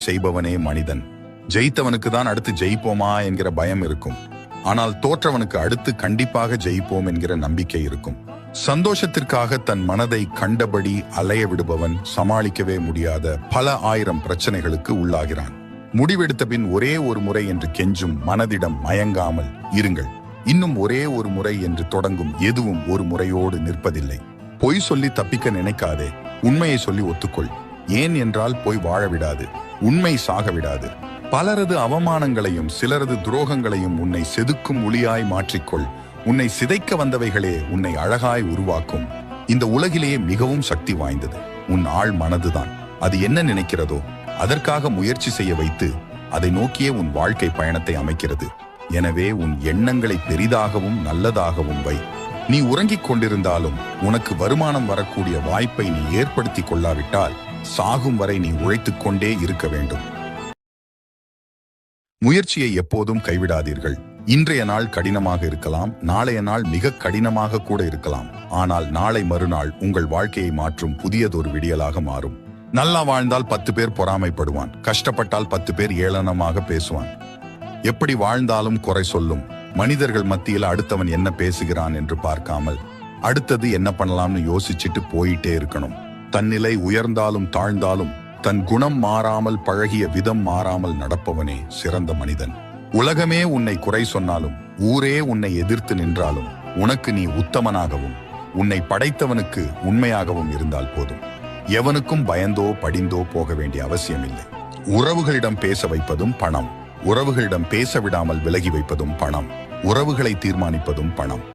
செய்பவனே மனிதன். ஜெயித்தவனுக்கு தான் அடுத்து ஜெயிப்போமா என்கிற பயம் இருக்கும். ஆனால் தோற்றவனுக்கு அடுத்து கண்டிப்பாக ஜெயிப்போம் என்கிற நம்பிக்கை இருக்கும். சந்தோஷத்திற்காக தன் மனதை கண்டபடி அலைய விடுபவன் சமாளிக்கவே முடியாத பல ஆயிரம் பிரச்சனைகளுக்கு உள்ளாகிறான். முடிவெடுத்த பின் ஒரே ஒரு முறை என்று கெஞ்சும் மனதிடம் மயங்காமல் இருங்கள். இன்னும் ஒரே ஒரு முறை என்று தொடங்கும் எதுவும் ஒரு முறையோடு நிற்பதில்லை. பொய் சொல்லி தப்பிக்க நினைக்காதே. உண்மையை சொல்லி ஒத்துக்கொள். ஏன் என்றால் போய் வாழ விடாது. உண்மை சாக விடாது. பலரது அவமானங்களையும் சிலரது துரோகங்களையும் உன்னை செதுக்கும் ஒளியாய் மாற்றிக்கொள். உன்னை சிதைக்க வந்தவைகளே உன்னை அழகாய் உருவாக்கும். இந்த உலகிலேயே மிகவும் சக்தி வாய்ந்தது உன் ஆள் மனதுதான். அது என்ன நினைக்கிறதோ அதற்காக முயற்சி செய்ய வைத்து அதை நோக்கியே உன் வாழ்க்கை பயணத்தை அமைக்கிறது. எனவே உன் எண்ணங்களை பெரிதாகவும் நல்லதாகவும் வை. நீ உறங்கிக் கொண்டிருந்தாலும் உனக்கு வருமானம் வரக்கூடிய வாய்ப்பை நீ ஏற்படுத்தி கொள்ளாவிட்டால் சாகும் வரை நீ உழைத்துக் கொண்டே இருக்க வேண்டும். முயற்சியை எப்போதும் கைவிடாதீர்கள். இன்றைய நாள் கடினமாக இருக்கலாம், நாளைய நாள் மிக கடினமாக கூட இருக்கலாம். ஆனால் நாளை மறுநாள் உங்கள் வாழ்க்கையை மாற்றும் புதியதொரு விடியலாக மாறும். நல்லா வாழ்ந்தால் 10 பேர் பொறாமைப்படுவான், கஷ்டப்பட்டால் 10 பேர் ஏளனமாக பேசுவான். எப்படி வாழ்ந்தாலும் குறை சொல்லும் மனிதர்கள் மத்தியில் அடுத்தவன் என்ன பேசுகிறான் என்று பார்க்காமல் அடுத்தது என்ன பண்ணலாம்னு யோசிச்சுட்டு போயிட்டே இருக்கணும். தன்னிலை உயர்ந்தாலும் தாழ்ந்தாலும் தன் குணம் மாறாமல் பழகிய விதம் மாறாமல் நடப்பவனே சிறந்த மனிதன். உலகமே உன்னை குறை சொன்னாலும் ஊரே உன்னை எதிர்த்து நின்றாலும் உனக்கு நீ உத்தமனாகவும் உன்னை படைத்தவனுக்கு உண்மையாகவும் இருந்தால் போதும். எவனுக்கும் பயந்தோ படிந்தோ போக வேண்டிய அவசியமில்லை. உறவுகளிடம் பேச வைப்பதும் பணம். உறவுகளிடம் பேச விடாமல் விலகி வைப்பதும் பணம். உறவுகளை தீர்மானிப்பதும் பணம்.